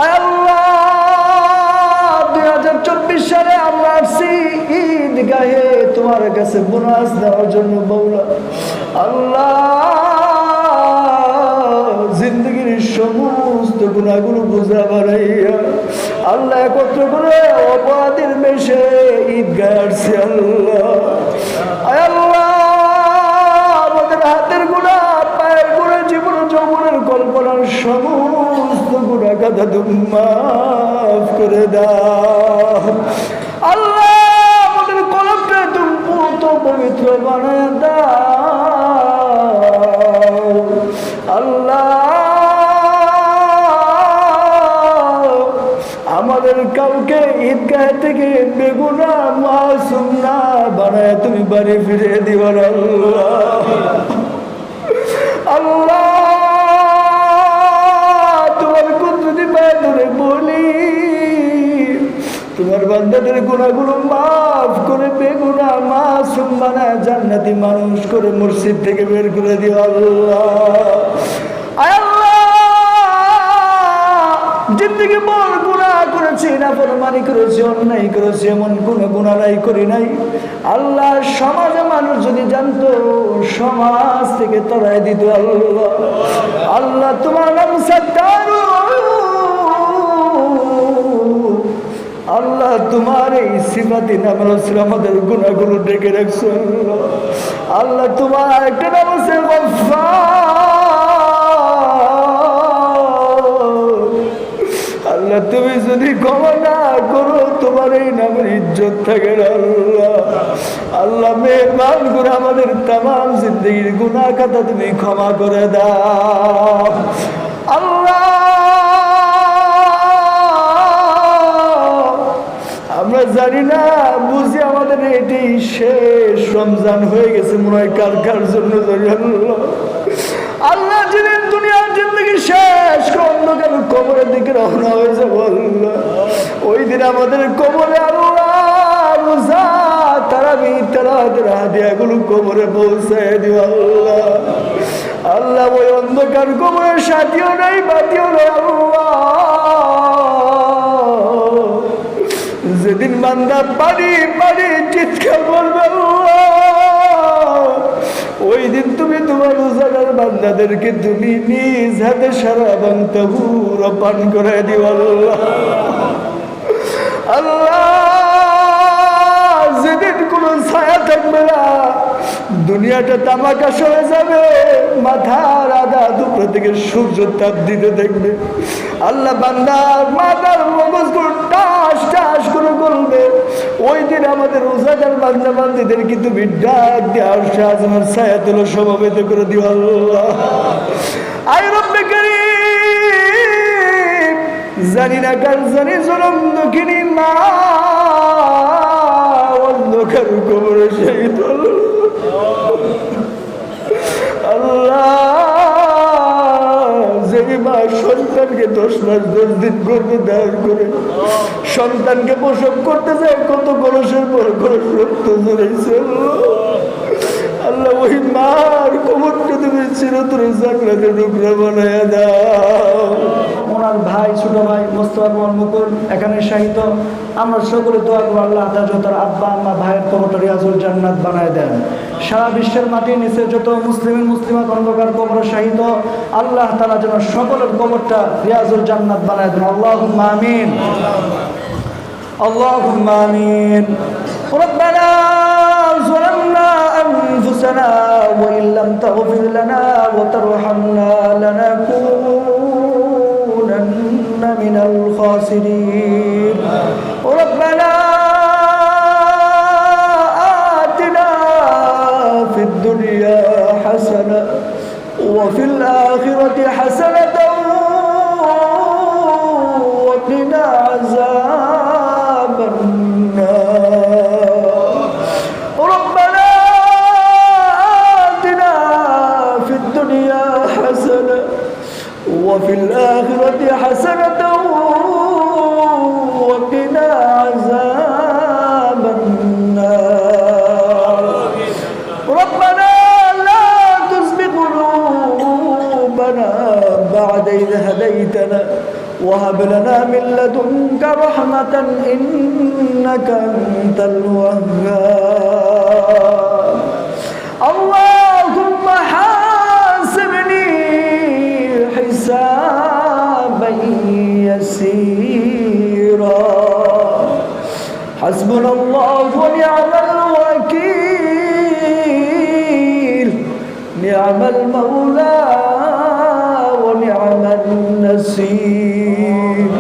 আয় আল্লাহ, 2024 সালে আমরা আসছি ঈদগাহে তোমার কাছে বোনাস দেওয়ার জন্য। মওলা আল্লাহ, জিন্দগির সমস্ত গুনাহগুলো বুঝা বাড়াইয়া আল্লাহ একত্র করে অপরাধের বেশে ঈদগাহে আসছি। আল্লাহ, আয় আল্লাহ, আমাদের হাতের গুনাহ, পায়ের গুনাহ, জীবন যৌবনের কল্পনার সমস্ত গুনাহ কথা তুমি মাফ করে দাও। আল্লাহ, আমাদের কলবটা তুমি পুত পবিত্র বানায় দাও। আল্লাহ, আমাদের কাউকে ঈদগাহ থেকে বেগুনাহ মাসুম না বানায় তুমি বাড়ি ফিরে দিও আল্লাহ। আল্লাহ, তোমার কুদরতি পায়ে ধরে বলি, তোমার বান্দাদের গুনাহগুলো মাফ করে বেগুনাহ মাসুম বানায় জান্নাতি মানুষ করে মসজিদ থেকে বের করে দিও আল্লাহ। আয় আল্লাহ, জিন্দেগি বড় গুনাহ করেছি, নাফরমানি করেছি, অন্যায় করেছি, এমন কোনো গুনাহ নাই করি নাই। আল্লাহ, সমাজে মানুষ যদি জানতো সমাজ থেকে তাড়াই দিত আল্লাহ। আল্লাহ, তোমার নাম সত্তারু, আল্লাহ তোমার এই সিফাতি নাম রসুল আমাদের গুনাহগুলো ডেকে রাখছো আল্লাহ। আল্লাহ, তোমার একটা নাম আছে গফফার। আল্লাহ, তুমি যদি ক্ষমা না করো তোমার এই নামের ইজ্জত থাকে না আল্লাহ। আল্লাহ, মেহরবান করে আমাদের তামাম জিন্দগির গুনাহ খাতা তুমি ক্ষমা করে দাও আল্লাহ। আমরা জানি না বুঝি আমাদের এটাই শেষ রমজান হয়ে গেছে মনে হয়, কার কার জন্য জানি আল্লাহ। আল্লাহ, যেদিন দুনিয়ার জিন্দগি শেষ অন্ধকার কবরের দিকে রওনা হয়ে যাবো আল্লাহ, ওই দিন আমাদের কবরে আল্লাহ রোজা তারাবি তারাতের হাদিয়াগুলো কবরে পৌঁছায় দিও আল্লাহ। আল্লাহ, ওই অন্ধকার কবরের সাথীও নাই বাতিও নাই আল্লাহ। যেদিন বান্দা পানি পানি চিৎকার করবে আল্লাহ, ওই দিন তুমি তোমার রোজাদার বান্দাদেরকে তুমি নিজ হাতে সারা এবং তাহুর পান করে দিও আল্লাহ। আল্লাহ, যেদিন কোনো ছায়া থাকবে না, দুনিয়াটা তামাকাশ হয়ে যাবে, মাথার আধা দুপুর থেকে সূর্য তাপ দিতে দেখবে আল্লাহ, বান্দার মাথার মগজগুলো টাস টাস করে বলবে। ওই দিন আমাদের রোজাদার বান্দা বান্দীদেরকে তুমি ডাক দিয়ে আরশে আযমের ছায়াতলে সমবেত করে দিও আল্লাহ। আয় রব্বে কারীম, জানি না কার জানি জনম দুঃখিনী মা অন্ধকার কবরে শহীদ আল্লাহ। যেই মা সন্তানকে 10 মাস 10 দিন গর্ভে ধারণ করে সন্তানকে প্রসব করতে যায়, কত কলসের পর কলস রক্ত ঝরেছে আল্লাহ। ওই মার কবরটা তুমি চিরতরে জান্নাতের টুকরা বানায়া দাও। ওনার ভাই, ছোট ভাই মোস্তফা মুকুল এখানে শাহিদ, আমরা সকলে দোয়া করব আল্লাহ তার আব্বা আম্মা ভাইয়ের কবরটা রিয়াজুল জান্নাত বানায় দেন। সারা বিশ্বের মাটির নিচে যত মুসলিমাত অন্ধকার কবর শাহিদ, আল্লাহ তাআলা যেন সকলের কবরটা রিয়াজুল জান্নাত বানায় দেন। আল্লাহুম্মা আমিন, আল্লাহুম্মা আমিন। রব্বানা ظلمنا أنفسنا وإن لم تغفر لنا وترحمنا لنكونن من الخاسرين. ربنا آتنا في الدنيا حسنة وفي الآخرة حسنة وقنا عذاب النار. ربنا آتنا في الدنيا حسنة وفي الآخرة حسنة وهب لنا من لدنك رحمة إنك أنت الوهاب اللهم حاسبني حسابا يسيرا حسبنا الله ونعم الوكيل نعم المولى ونعم النصير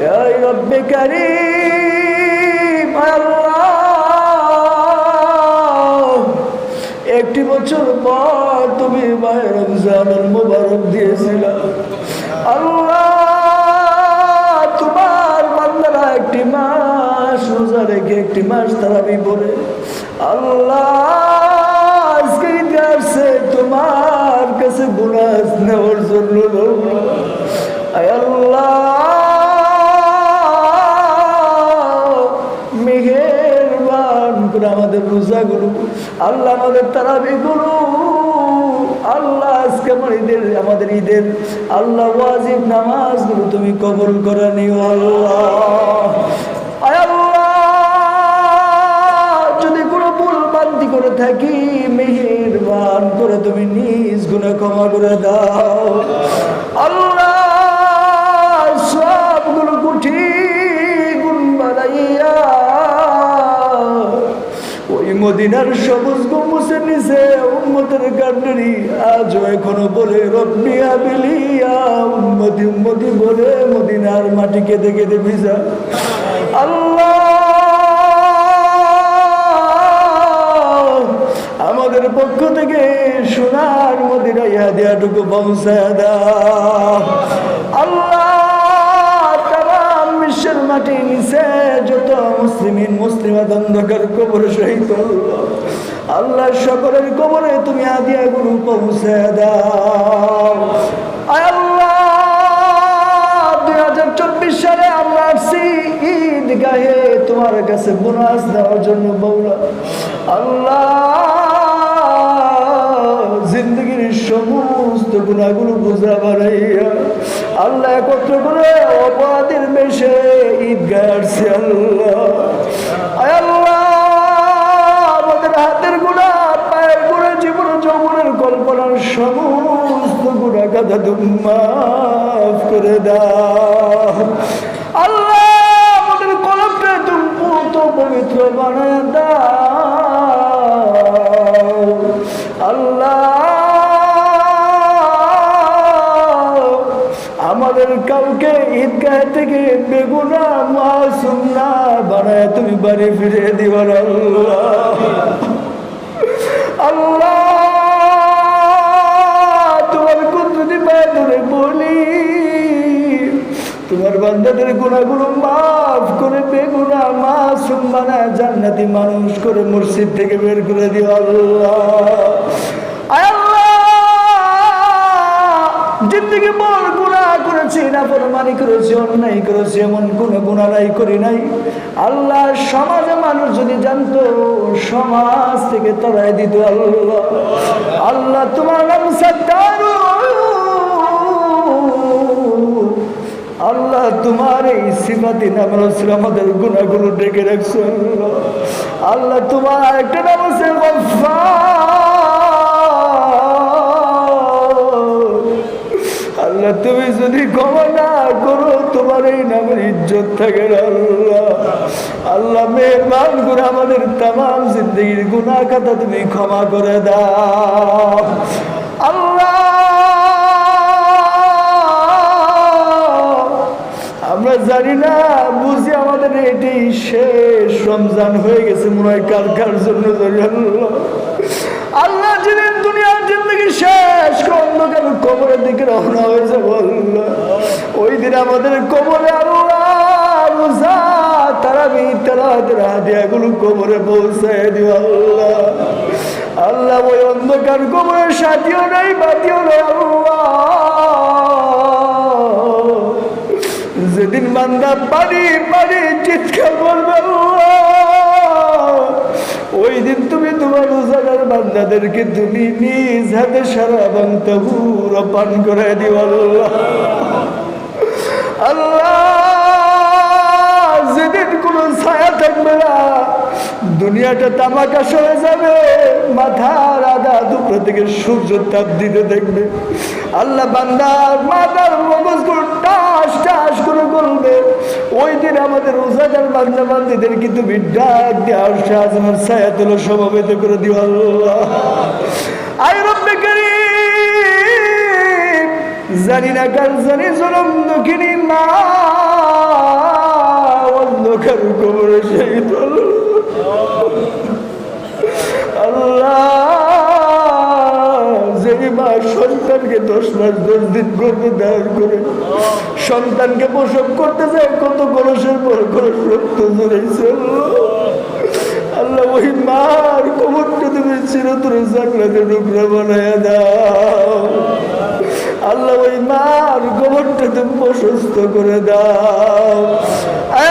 يا رب كريم الله একটি বছর পর তুমি মাহে রমজানুল মুবারক দিয়েছিলে আল্লাহ তোমার বান্দারা একটি মাস রোজা রেখে একটি মাস তারাবি পড়ে আল্লাহ আজকে ইতিহাসে তোমার কাছে গুনাহ নেওয়ার জন্য আল্লাহ মেহেরবান করে আমাদের রোজাগুলো আল্লাহ আমাদের তারাবিগুলো আল্লাহ আজকে আমাদের ঈদের আল্লাহ ওয়াজিব নামাজগুলো তুমি কবুল করে নিও আল্লাহ যদি কোনো ভুল বান্তি করে থাকি মেহেরবান করে তুমি নিজ গুনাহ ক্ষমা করে দাও আল্লাহ সবগুলো কুঠি গুণ বাড়াইয়া ওই মদিনার সবুজ গম্বুজের নিচে উম্মতের কান্ডারি আজও এখনো বলে রব্বি হাবিলিয়া উম্মতি উম্মতি বলে মদিনার মাটি কেঁদে কেঁদে ভিজা আল্লাহ আমাদের পক্ষ থেকে সোনার মদিনা হাদিয়াটুকু পৌঁছায় দাও আল্লাহ বিশ্বের মাটি নিচে যত মুসলিমিন মুসলিমাত অন্ধকার কবর শহীদ আল্লাহ সকলের কবরে তুমি হাদিয়াগুলো পৌঁছে দাও আল্লাহ 2024 সালে আমরা আসছি ঈদগাহে তোমার কাছে বোনাস দেওয়ার জন্য বৌলা আল্লাহ জিন্দগির সমস্ত গুনাহগুলো বোঝা বাড়াইয়া আল্লাহ একত্র করে অপরাধীর বেশে ঈদগাহ আসছে আল্লাহ আল্লাহ আমাদের হাতের গুনাহ পায়ের গুনাহ জীবন যৌবনের কল্পনার সমস্ত গুনাহ গাদা তুমি মাফ করে দাও আল্লাহ আমাদের কলবটা তুমি পবিত্র বানায় দাও আল্লাহ আমাদের কাউকে ঈদগাহ থেকে বেগুনাহ মাসুম না বানায় তুমি বাড়ি ফিরে দিবার আল্লাহ আল্লাহ তোমার কুদরতি পায়ে ধরে বলি তোমার বান্দাদের গুনাহগুলো মাফ করে বেগুনাহ মাসুম বানায় জান্নাতি মানুষ করে মসজিদ থেকে বের করে দিও আল্লাহ জিন্দগি বড় গুনাহ করেছি নাফরমানি করেছি অন্যায় করেছি এমন কোনো গুনাহ নাই করি নাই আল্লাহ সমাজে মানুষ যদি জানতো সমাজ থেকে তাড়াই দিত আল্লাহ আল্লাহ তোমার নাম সত্তার আল্লাহ তোমার এই সিফাতি নাম রাসূল আমাদের গুনাহগুলো ঢেকে রাখছো আল্লাহ তোমার একটা নাম আছে আল্লাহ তুমি যদি ক্ষমা না করো তোমার এই নামের ইজ্জত থাকে আল্লাহ আল্লাহ মেহেরবান করে আমাদের তামাম জিন্দগির গুনাহ খাতা তুমি ক্ষমা করে দাও আল্লাহ আমরা জানি না বুঝি আমাদের এটাই শেষ রমজান হয়ে গেছে মনে হয় কার কার জন্য আল্লাহ যেদিন দুনিয়ার জিন্দগি শেষ অন্ধকার কবরের দিকে রওনা হয়েছে বললো ওই দিন আমাদের কবরে আল্লাহ রোজা তারাবি তেলাওয়াতের হাদিয়াগুলো কবরে পৌঁছায় দিও আল্লাহ আল্লাহ ওই অন্ধকার কবরের সাথীও নাই বাতিও নাই আল্লাহ যেদিন বান্দা পানি পানি চিৎকার করবে ওই দিন তুমি তোমার রোজাদার বান্দাদেরকে তুমি নিজ হাতে সারা বান্তা পুরো পান করে দিও আল্লাহ আল্লাহ যেদিন কোনো ছায়া থাকবে না, দুনিয়াটা তামাকা সরে যাবে, মাথার আধা দুপুর থেকে সূর্য তাপ দিতে থাকবে। আল্লাহ বান্দার মাথার মগজগুলো টাস টাস করে বলবে। ওই দিন আমাদের রোজাদার বান্দা বান্দিদের কিন্তু ডাক দেওয়ার সাহায্যের ছায়া তুলো সমবেত করে দিও আল্লাহ। আয় রব্বে কারীম, জানি না কার জানি জনম দুঃখিনী মা অন্ধকার কবরে শহীদ হলো। আল্লাহ যে মা সন্তানকে 10 মাস 10 দিন গর্ভে ধারণ করে সন্তানকে প্রসব করতে যায়, কত কলসের পর কলস রক্ত ঝরেছে। আল্লাহ ওই মার কবরটা তুমি চিরতরে জান্নাতের টুকরা বানায়া দাও। আল্লাহ ওই মার কবরটা তুমি প্রশস্ত করে দাও।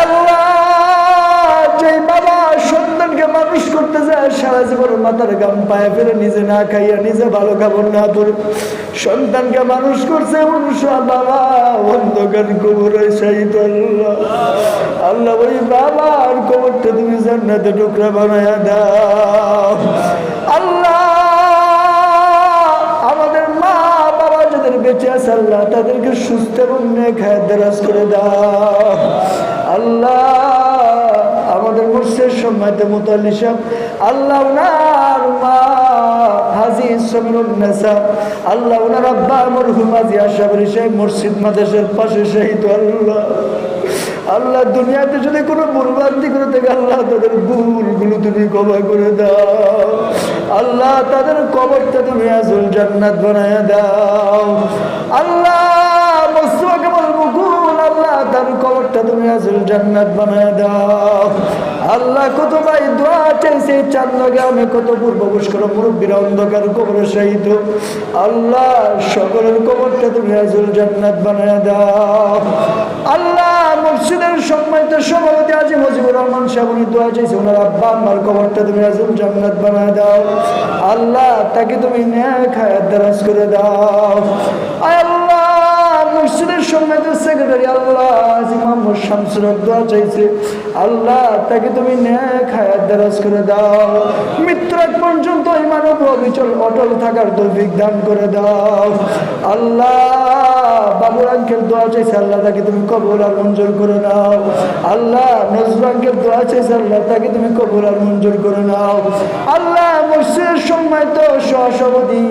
আল্লাহ যে বাবা সন্তানকে মানুষ করতে যায়, সারা জীবন মাথার গাম পায়ে ফেলে নিজে না খাইয়া নিজে ভালো খাবার না পড়ে সন্তানকে মানুষ করছে, বাবা অন্ধকার কবরে শহীদ। আল্লাহ আল্লাহ ওই বাবার কবরটা তুমি জান্নাতে টুকরা বানায়া দাও। আল্লাহ আমাদের মা বাবা যাদের বেঁচে আছে আল্লাহ তাদেরকে সুস্থ এবং নেক হায়াত দারাজ করে দাও। আল্লাহ আমাদের মুর্শিদ সম্মানিত মুতাল্লি সাহেব, আল্লাহ ওনার মা হাজী সমরুন্নেসা, আল্লাহ ওনার আব্বা মরহুম হাজী আশরাফ সাহেব মসজিদ মাদ্রাসার পাশে শহীদ। আল্লাহ আল্লাহ দুনিয়াতে যদি কোনো ভুলভ্রান্তি করে থাকে আল্লাহ তাদের ভুলগুলো তুমি ক্ষমা করে দাও। আল্লাহ তাদের কবরটা তুমি আজল জান্নাত বানায়া দাও। আল্লাহ মুস্তাফা কামাল মুকুল, আল্লাহ তার কবরটা তুমি আজল জান্নাত বানায়া দাও। আল্লাহ কত ভাই দোয়া চাইছে চান্দ গ্রামে, কত পূর্ব পুষ্কর মুরব্বীরা অন্ধকার কবরে শহীদ। আল্লাহ সকলের কবরটা তুমি আজল জান্নাত বানায়া দাও। আল্লাহ মসজিদের সম্মানিত সভাপতি আজি মুজিবুর রহমান সাহেব উনি দোয়া চাইছে, ওনার আব্বা আম্মার কবরটা তুমি আজল জান্নাত বানায়া দাও। আল্লাহ তাকে তুমি নেক হায়াত দারাজ করে দাও। আল্লাহ মসজিদের সম্মানিত সেক্রেটারি আল্লাহ আজি মোহাম্মদ শামসুর হক দোয়া চাইছে, আল্লাহ তাকে তুমি নেক হায়াত দারাজ করে দাও। মৃত্যুর আগ পর্যন্ত ঈমান ও অবিচল অটল থাকার তৌফিক দান করে দাও। আল্লাহ বাবুর আঙ্কেল দোয়া চাইছে, আল্লাহ তাকে তুমি কবুল আর মঞ্জুর করে নাও। আল্লাহ নজরুল আঙ্কেল দোয়া চাইছে, আল্লাহ তাকে তুমি কবুল আর মঞ্জুর করে নাও। আল্লাহ মসজিদের সম্মানিত সহসভাপতি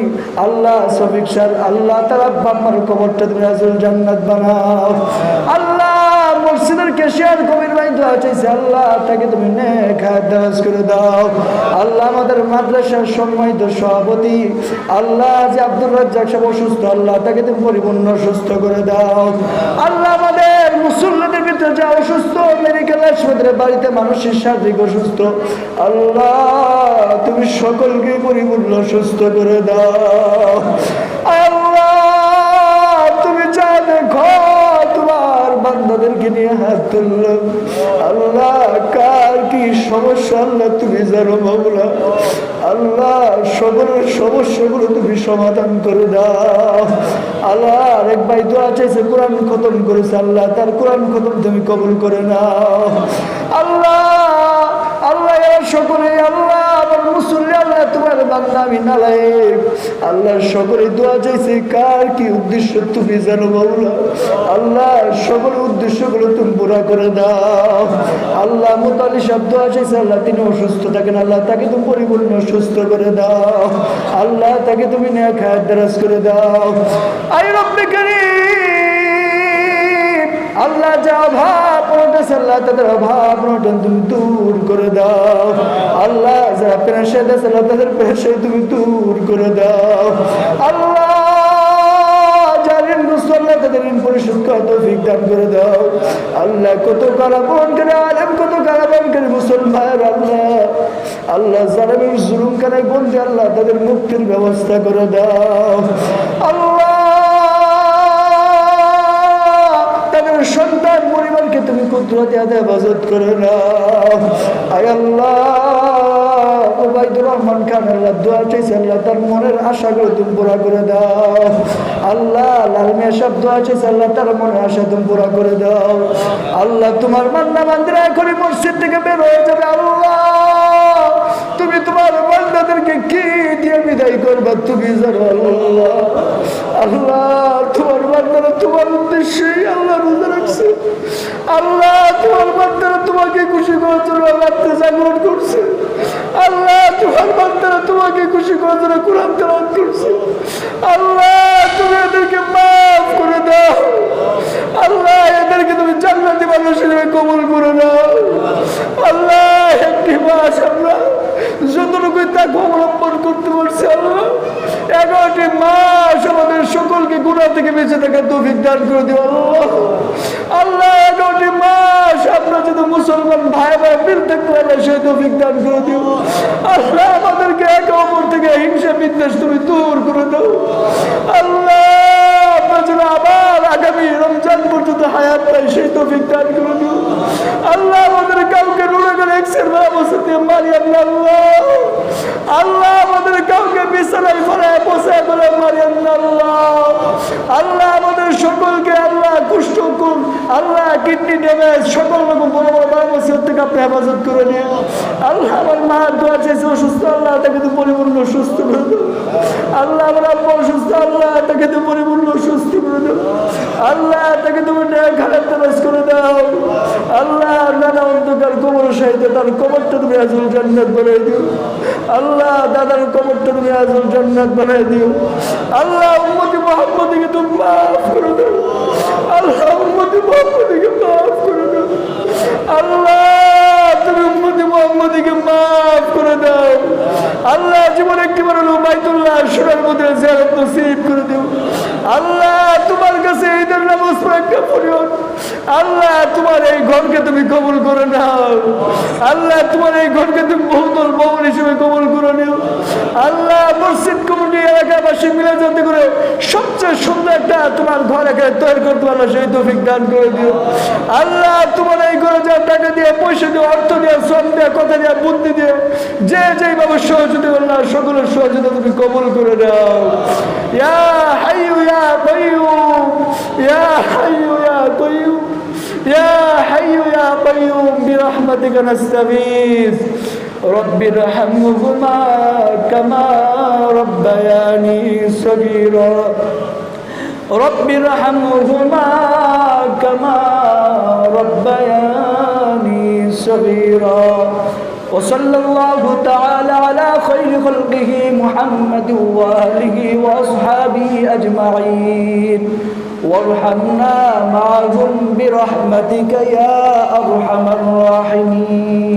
আল্লাহ শফিক স্যার, আল্লাহ তার আব্বা আম্মার কবরটা তুমি আজল জান্নাত বানাও। আল্লাহ মসজিদের কেশিয়ার কবির ভাই দোয়া চাইছে, আল্লাহ তাকে তুমি নেক হায়াত দারাজ করে দাও। আল্লাহ আমাদের মাদ্রাসার সম্মানিত সভাপতি আল্লাহ যে আব্দুর রাজ্জাক সাহেব অসুস্থ, আল্লাহ তাকে তুমি পরিপূর্ণ সুস্থ করে দাও। আল্লাহ আমাদের মুসল্লিদের ভিতরে যা অসুস্থ মেডিকেল হাসপাতালে বাড়িতে মানুষের শারীরিক অসুস্থ, আল্লাহ তুমি সকলকে পরিপূর্ণ সুস্থ করে দাও। আল্লাহ তুমি যা দেখো তোমার বান্দাদেরকে নিয়ে হাত তুললাম, আল্লাহ কার কি সমস্যা আল্লাহ তুমি জানো মাওলা। আল্লাহ সকলের সমস্যাগুলো তুমি সমাধান করে দাও। আল্লাহ আরেক ভাই দোয়া চাইছে, কোরআন খতম করেছে, আল্লাহ তার কোরআন খতম তুমি কবুল করে নাও। আল্লাহ আল্লাহ সকলে আল্লাহ আমার মুসল্লি আল্লাহ তোমার বান্দা আমি নালায়েক, আল্লাহ সকলে দোয়া চাইছে, কার কি উদ্দেশ্য তুমি জানো মাওলা। আল্লাহ সকল উদ্দেশ্যগুলো তুমি পুরা করে দাও। আল্লাহ মুতাল্লি সাহেব দোয়া চাইছে, আল্লাহ তিনি অসুস্থ থাকেন, আল্লাহ তাকে তুমি পরিপূর্ণ সুস্থ করে দাও। আল্লাহ তাকে তুমি নেক হায়াত দারাজ করে দাও। আয় রব্বে কারীম, আল্লাহ যা অভাব পড়তেছে আল্লাহ তাদের অভাব তুমি দূর করে দাও। আল্লাহ যারা পেরেশান আছে আল্লাহ তাদের পেরেশানি তুমি দূর করে দাও। আল্লাহ যারা ঋণগ্রস্ত আল্লাহ তাদের ঋণ পরিশোধ করার তৌফিক দান করে দাও। আল্লাহ কত কারাবরণকারী আলেম, কত কারাবরণকারী মুসলমান আল্লাহ আল্লাহ যারা জুলুমখানায় বন্দী আল্লাহ তাদের মুক্তির ব্যবস্থা করে দাও। আল্লাহ সন্তান পরিবারকে তুমি কুদরতে হেফাজত করে নাও। আয় আল্লাহ ওবাইদুর রহমান খান আল্লাহ দোয়া চাইছে আল্লাহ তার মনের আশাগুলো তুমি পুরা করে দাও। আল্লাহ লাল মিয়া সাহেব দোয়া চাইছে আল্লাহ তার মনের আশা তুমি পুরা করে দাও। আল্লাহ তোমার বান্দা বান্দিরা এখনই মসজিদ থেকে বের হয়ে যাবে। আল্লাহ তুমি তোমার বান্দাদেরকে কি দিয়ে বিদায় করবা তুমি জানো। আল্লাহ আল্লাহ তোমার বান্দারা তোমার উদ্দেশ্যেই আল্লাহ রোজা রাখছে। আল্লাহ তোমার বান্দারা তোমাকে খুশি করার জন্য রাত্রে জাগরণ করছে। আল্লাহ তোমার বান্দারা তোমাকে খুশি করার জন্য কোরআন তেলাওয়াত করছে। আল্লাহ তুমি এদেরকে মাফ করে দাও। আল্লাহ এদেরকে তুমি জান্নাতি মানুষ হিসেবে কবুল করে নাও। আল্লাহ একটি মাস আমরা যতটুকু তাকে অবলম্বন করতে পারছি আল্লাহ 11টি মাস আমাদের সকলকে গুনাহ থেকে বেঁচে থাকার তৌফিক দান করে দিও। আল্লাহ আল্লাহ 11টি মাস আমরা যদি মুসলমান ভাই ভাই মিল থাকতে পারলে সেই তৌফিক দান করে দিও। আল্লাহ আমাদেরকে একে অপর থেকে হিংসা বিদ্বেষ তুমি দূর করে দাও। আল্লাহ আমরা যেন আবার আগামী রমজান পর্যন্ত হায়াত পাই সেই তৌফিক দান করে দিও। আল্লাহ আমাদের কাউকে রুড়ে করে এক্সের অবস্থা দিয়ে মারিয়ান না। আল্লাহ আল্লাহ আমাদের কাউকে বিছানায় ফেলায় বসায় বলে মারিয়ান না। আল্লাহ আল্লাহ আমাদের সকলকে আল্লাহ কুষ্ঠকুল আল্লাহ কিডনি ড্যামেজ সকল রকম বড় বড় মুসিবত থেকে আপনি হেফাজত করে নিন। আল্লাহ আমার মা দোয়া চাইছে অসুস্থ, আল্লাহ তাকে তুমি পরিপূর্ণ সুস্থ করে দাও। আল্লাহ আমার আব্বা অসুস্থ, আল্লাহ তাকে তুমি পরিপূর্ণ সুস্থ করে দাও। আল্লাহ তাকে তুমি খারাপ তারাজ করে দাও। আল্লাহ নানা অন্ধকার কবর সাহিত্য তার কবরটা তুমি আজল জান্নাত বানাই দিও। আল্লাহ দাদার কবরটা তুমি আজল জান্নাত বানাই দিও। আল্লাহ উম্মতি মুহাম্মদকে তুমি মাফ করে দাও। আল্লাহ উম্মতি মুহাম্মদকে মাফ করে দাও। আল্লাহ তুমি উম্মতি মুহাম্মদকে মাফ করে দাও। আল্লাহ জীবন একটিবার হলো বাইতুল্লাহ শরীফের মধ্যে জিয়ারত নসিব করে দিও। আল্লাহ তোমার কাছে ঈদের নামাজ পড়ে একটা ফরিয়াদ। আল্লাহ তোমার এই ঘরকে তুমি কবুল করে নাও। আল্লাহ তোমার এই ঘরকে তুমি বহুতল ভবন হিসেবে কবুল করে নিও। আল্লাহ মসজিদ কমিটি এলাকাবাসী মিলে যাতে করে সবচেয়ে সুন্দর একটা তোমার ঘর এখানে তৈরি করতে পারলো সেই তৌফিক দান করে দিও। আল্লাহ তোমার এই ঘরে যা টাকা দিয়ে পয়সা দিয়ে অর্থ দিয়ে শ্রম দিয়ে কথা দিয়ে বুদ্ধি দিয়ে যে যেইভাবে সহযোগিতা করলো সকলের সহযোগিতা তুমি কবুল করে নাও। ইয়া হাইয়ু ইয়া কাইয়ুম, ইয়া হাইয়ু ইয়া কাইয়ুম, ইয়া হাইয়ু ইয়া কাইয়ুম বিরহমাতিকা নাস্তাগীথ। رب ارحمهما كما ربياني صغيرا رب ارحمهما كما ربياني صغيرا وصلى الله تعالى على خير خلقه محمد وآله وأصحابه أجمعين وارحمنا معهم برحمتك يا أرحم الراحمين.